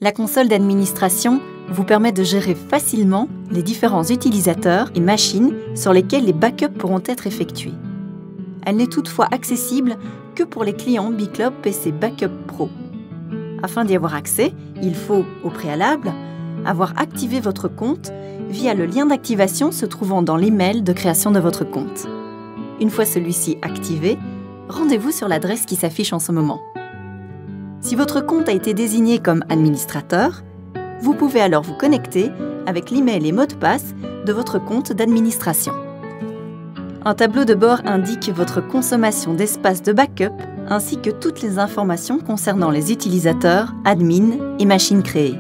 La console d'administration vous permet de gérer facilement les différents utilisateurs et machines sur lesquels les backups pourront être effectués. Elle n'est toutefois accessible que pour les clients BiCloud PC Backup Pro. Afin d'y avoir accès, il faut, au préalable, avoir activé votre compte via le lien d'activation se trouvant dans l'email de création de votre compte. Une fois celui-ci activé, rendez-vous sur l'adresse qui s'affiche en ce moment. Si votre compte a été désigné comme administrateur, vous pouvez alors vous connecter avec l'email et mot de passe de votre compte d'administration. Un tableau de bord indique votre consommation d'espace de backup ainsi que toutes les informations concernant les utilisateurs, admins et machines créées.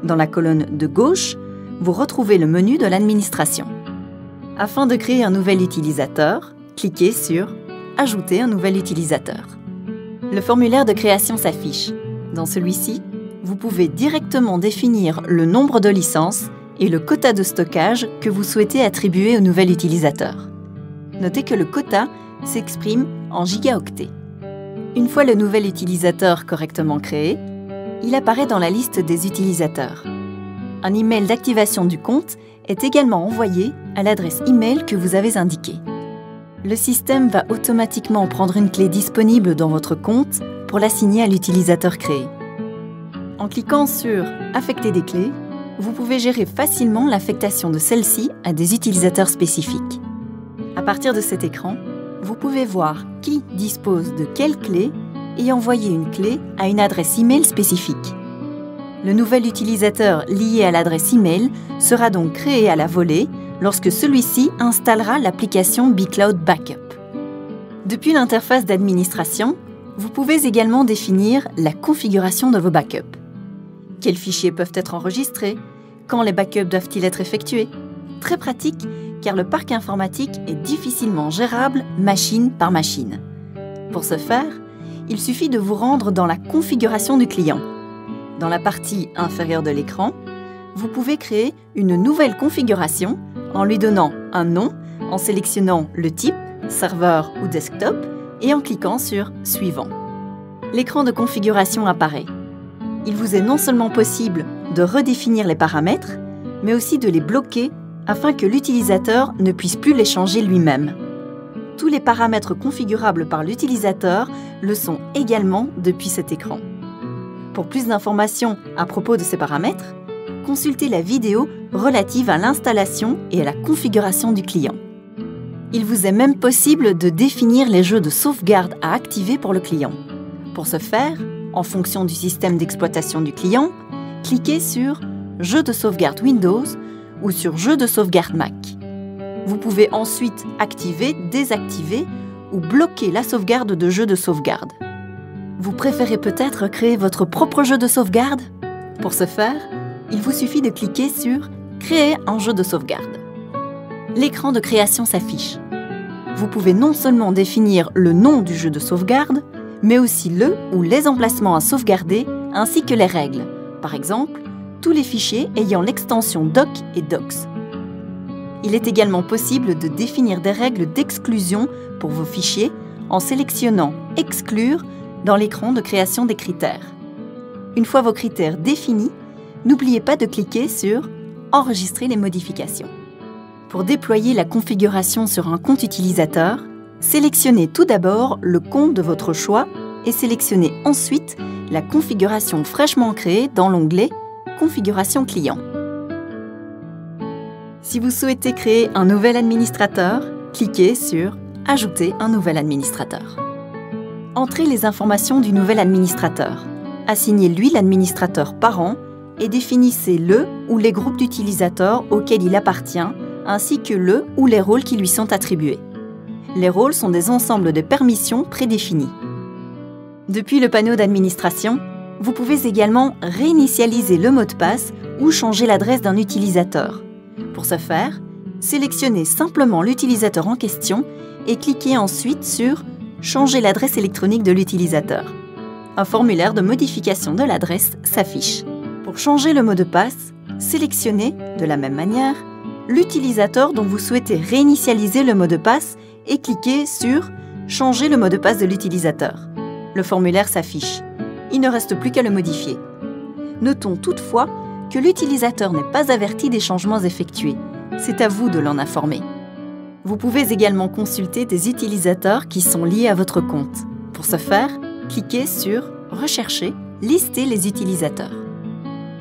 Dans la colonne de gauche, vous retrouvez le menu de l'administration. Afin de créer un nouvel utilisateur, cliquez sur « Ajouter un nouvel utilisateur ». Le formulaire de création s'affiche. Dans celui-ci, vous pouvez directement définir le nombre de licences et le quota de stockage que vous souhaitez attribuer au nouvel utilisateur. Notez que le quota s'exprime en gigaoctets. Une fois le nouvel utilisateur correctement créé, il apparaît dans la liste des utilisateurs. Un email d'activation du compte est également envoyé à l'adresse email que vous avez indiquée. Le système va automatiquement prendre une clé disponible dans votre compte pour l'assigner à l'utilisateur créé. En cliquant sur « Affecter des clés », vous pouvez gérer facilement l'affectation de celle-ci à des utilisateurs spécifiques. À partir de cet écran, vous pouvez voir qui dispose de quelle clé et envoyer une clé à une adresse email spécifique. Le nouvel utilisateur lié à l'adresse email sera donc créé à la volée lorsque celui-ci installera l'application BiCloud Backup. Depuis l'interface d'administration, vous pouvez également définir la configuration de vos backups. Quels fichiers peuvent être enregistrés? Quand les backups doivent-ils être effectués? Très pratique, car le parc informatique est difficilement gérable machine par machine. Pour ce faire, il suffit de vous rendre dans la configuration du client. Dans la partie inférieure de l'écran, vous pouvez créer une nouvelle configuration en lui donnant un nom, en sélectionnant le type, serveur ou desktop, et en cliquant sur « Suivant ». L'écran de configuration apparaît. Il vous est non seulement possible de redéfinir les paramètres, mais aussi de les bloquer afin que l'utilisateur ne puisse plus les changer lui-même. Tous les paramètres configurables par l'utilisateur le sont également depuis cet écran. Pour plus d'informations à propos de ces paramètres, consultez la vidéo relative à l'installation et à la configuration du client. Il vous est même possible de définir les jeux de sauvegarde à activer pour le client. Pour ce faire, en fonction du système d'exploitation du client, cliquez sur « Jeux de sauvegarde Windows » ou sur « Jeux de sauvegarde Mac ». Vous pouvez ensuite activer, désactiver ou bloquer la sauvegarde de jeux de sauvegarde. Vous préférez peut-être créer votre propre jeu de sauvegarde? Pour ce faire, il vous suffit de cliquer sur « Créer un jeu de sauvegarde ». L'écran de création s'affiche. Vous pouvez non seulement définir le nom du jeu de sauvegarde, mais aussi le ou les emplacements à sauvegarder ainsi que les règles. Par exemple, tous les fichiers ayant l'extension doc et docs. Il est également possible de définir des règles d'exclusion pour vos fichiers en sélectionnant « Exclure » dans l'écran de création des critères. Une fois vos critères définis, n'oubliez pas de cliquer sur « Enregistrer les modifications ». Pour déployer la configuration sur un compte utilisateur, sélectionnez tout d'abord le compte de votre choix et sélectionnez ensuite la configuration fraîchement créée dans l'onglet « Configuration client ». Si vous souhaitez créer un nouvel administrateur, cliquez sur « Ajouter un nouvel administrateur ». Entrez les informations du nouvel administrateur. Assignez-lui l'administrateur parent et définissez le ou les groupes d'utilisateurs auxquels il appartient, ainsi que le ou les rôles qui lui sont attribués. Les rôles sont des ensembles de permissions prédéfinies. Depuis le panneau d'administration, vous pouvez également réinitialiser le mot de passe ou changer l'adresse d'un utilisateur. Pour ce faire, sélectionnez simplement l'utilisateur en question et cliquez ensuite sur « Changer l'adresse électronique de l'utilisateur ». Un formulaire de modification de l'adresse s'affiche. Pour changer le mot de passe, sélectionnez, de la même manière, l'utilisateur dont vous souhaitez réinitialiser le mot de passe et cliquez sur « Changer le mot de passe de l'utilisateur ». Le formulaire s'affiche. Il ne reste plus qu'à le modifier. Notons toutefois que l'utilisateur n'est pas averti des changements effectués. C'est à vous de l'en informer. Vous pouvez également consulter des utilisateurs qui sont liés à votre compte. Pour ce faire, cliquez sur « Rechercher », lister les utilisateurs.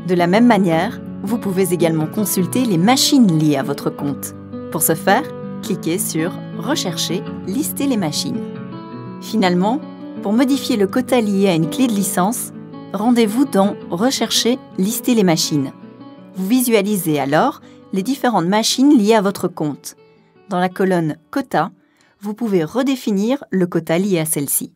De la même manière, vous pouvez également consulter les machines liées à votre compte. Pour ce faire, cliquez sur « Rechercher », lister les machines. Finalement, pour modifier le quota lié à une clé de licence, rendez-vous dans « Rechercher, lister les machines ». Vous visualisez alors les différentes machines liées à votre compte. Dans la colonne « Quota », vous pouvez redéfinir le quota lié à celle-ci.